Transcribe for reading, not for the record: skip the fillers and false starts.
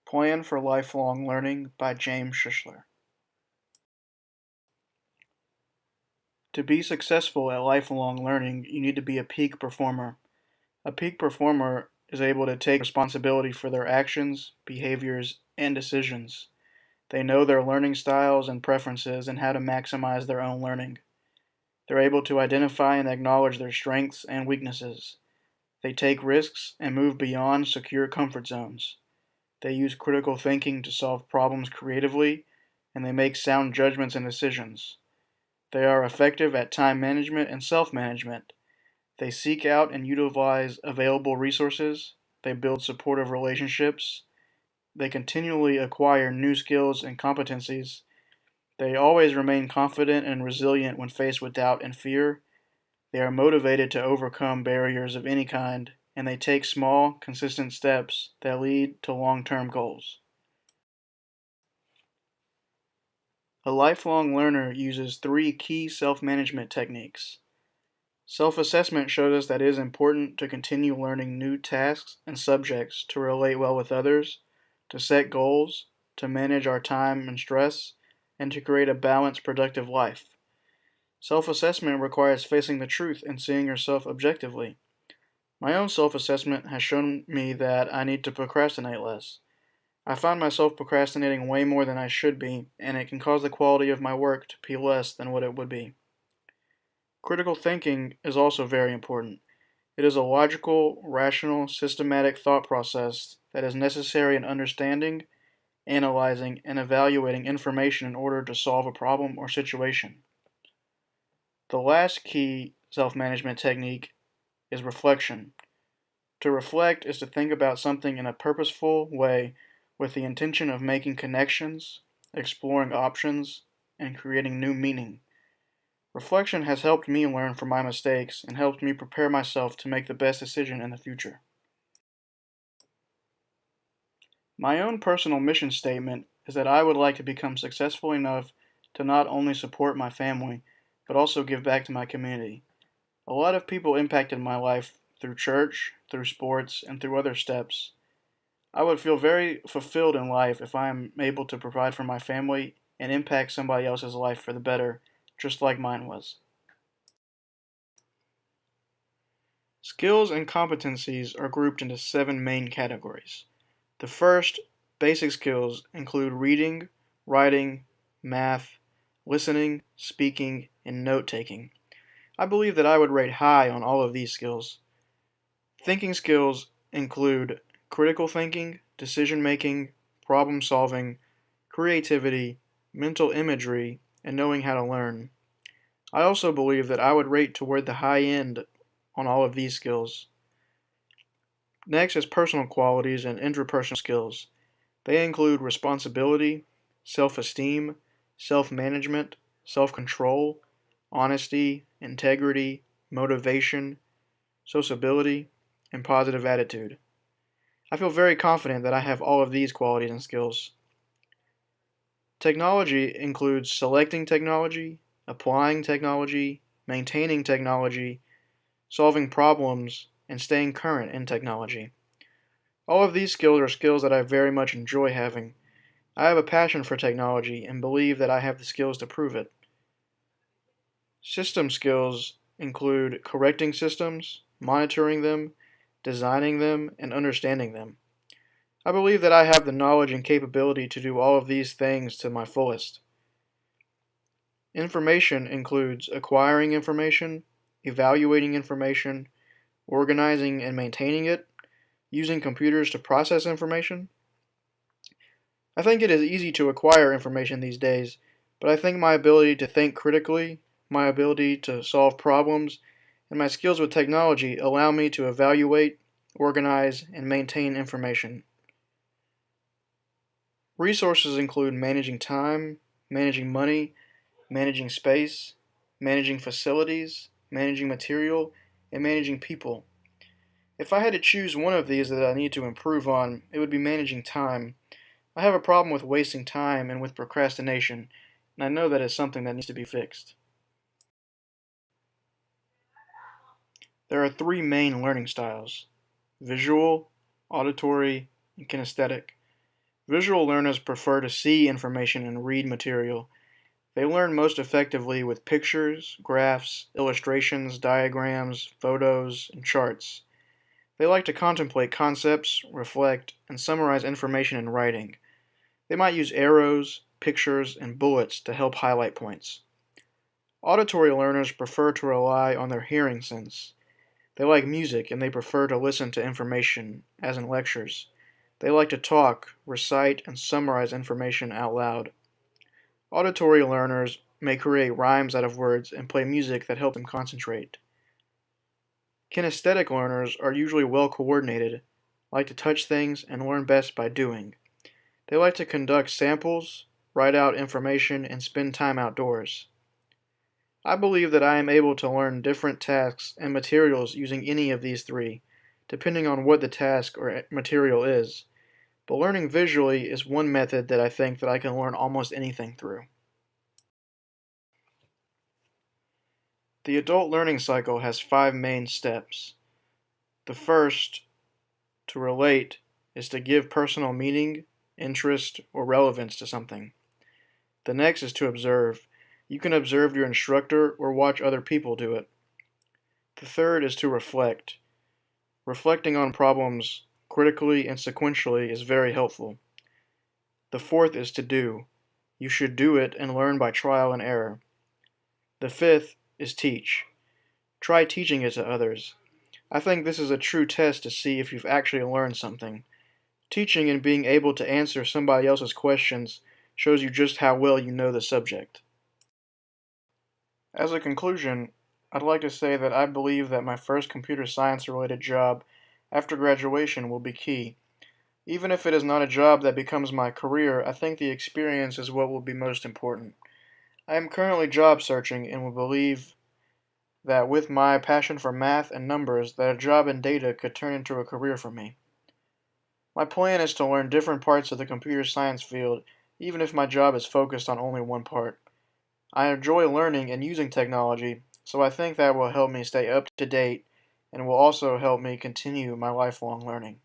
Plan for Lifelong Learning by James Schiesler. To be successful at lifelong learning, you need to be a peak performer. A peak performer is able to take responsibility for their actions, behaviors, and decisions. They know their learning styles and preferences and how to maximize their own learning. They're able to identify and acknowledge their strengths and weaknesses. They take risks and move beyond secure comfort zones. They use critical thinking to solve problems creatively, and they make sound judgments and decisions. They are effective at time management and self-management. They seek out and utilize available resources. They build supportive relationships. They continually acquire new skills and competencies. They always remain confident and resilient when faced with doubt and fear. They are motivated to overcome barriers of any kind, and they take small, consistent steps that lead to long-term goals. A lifelong learner uses three key self-management techniques. Self-assessment shows us that it is important to continue learning new tasks and subjects to relate well with others, to set goals, to manage our time and stress, and to create a balanced, productive life. Self-assessment requires facing the truth and seeing yourself objectively. My own self-assessment has shown me that I need to procrastinate less. I find myself procrastinating way more than I should be, and it can cause the quality of my work to be less than what it would be. Critical thinking is also very important. It is a logical, rational, systematic thought process that is necessary in understanding, analyzing, and evaluating information in order to solve a problem or situation. The last key self-management technique is reflection. To reflect is to think about something in a purposeful way with the intention of making connections, exploring options, and creating new meaning. Reflection has helped me learn from my mistakes and helped me prepare myself to make the best decision in the future. My own personal mission statement is that I would like to become successful enough to not only support my family, but also give back to my community. A lot of people impacted my life through church, through sports, and through other steps. I would feel very fulfilled in life if I am able to provide for my family and impact somebody else's life for the better, just like mine was. Skills and competencies are grouped into 7 main categories. The first, basic skills, include reading, writing, math, listening, speaking, and note-taking. I believe that I would rate high on all of these skills. Thinking skills include critical thinking, decision-making, problem-solving, creativity, mental imagery, and knowing how to learn. I also believe that I would rate toward the high end on all of these skills. Next is personal qualities and interpersonal skills. They include responsibility, self-esteem, self-management, self-control, honesty, integrity, motivation, sociability, and positive attitude. I feel very confident that I have all of these qualities and skills. Technology includes selecting technology, applying technology, maintaining technology, solving problems, and staying current in technology. All of these skills are skills that I very much enjoy having. I have a passion for technology and believe that I have the skills to prove it. System skills include correcting systems, monitoring them, designing them, and understanding them. I believe that I have the knowledge and capability to do all of these things to my fullest. Information includes acquiring information, evaluating information, organizing and maintaining it, using computers to process information. I think it is easy to acquire information these days, but I think my ability to think critically, my ability to solve problems, and my skills with technology allow me to evaluate, organize, and maintain information. Resources include managing time, managing money, managing space, managing facilities, managing material, and managing people. If I had to choose one of these that I need to improve on, it would be managing time. I have a problem with wasting time and with procrastination, and I know that is something that needs to be fixed. There are 3 main learning styles: visual, auditory, and kinesthetic. Visual learners prefer to see information and read material. They learn most effectively with pictures, graphs, illustrations, diagrams, photos, and charts. They like to contemplate concepts, reflect, and summarize information in writing. They might use arrows, pictures, and bullets to help highlight points. Auditory learners prefer to rely on their hearing sense. They like music and they prefer to listen to information, as in lectures. They like to talk, recite, and summarize information out loud. Auditory learners may create rhymes out of words and play music that help them concentrate. Kinesthetic learners are usually well coordinated, like to touch things, and learn best by doing. They like to conduct samples, write out information, and spend time outdoors. I believe that I am able to learn different tasks and materials using any of these three, depending on what the task or material is. But learning visually is one method that I think that I can learn almost anything through. The adult learning cycle has 5 main steps. The first, to relate, is to give personal meaning, interest, or relevance to something. The next is to observe. You can observe your instructor or watch other people do it. The third is to reflect. Reflecting on problems critically and sequentially is very helpful. The fourth is to do. You should do it and learn by trial and error. The fifth is teach. Try teaching it to others. I think this is a true test to see if you've actually learned something. Teaching and being able to answer somebody else's questions shows you just how well you know the subject. As a conclusion, I'd like to say that I believe that my first computer science related job after graduation will be key. Even if it is not a job that becomes my career, I think the experience is what will be most important. I am currently job searching and will believe that with my passion for math and numbers that a job in data could turn into a career for me. My plan is to learn different parts of the computer science field even if my job is focused on only one part. I enjoy learning and using technology, so I think that will help me stay up to date and will also help me continue my lifelong learning.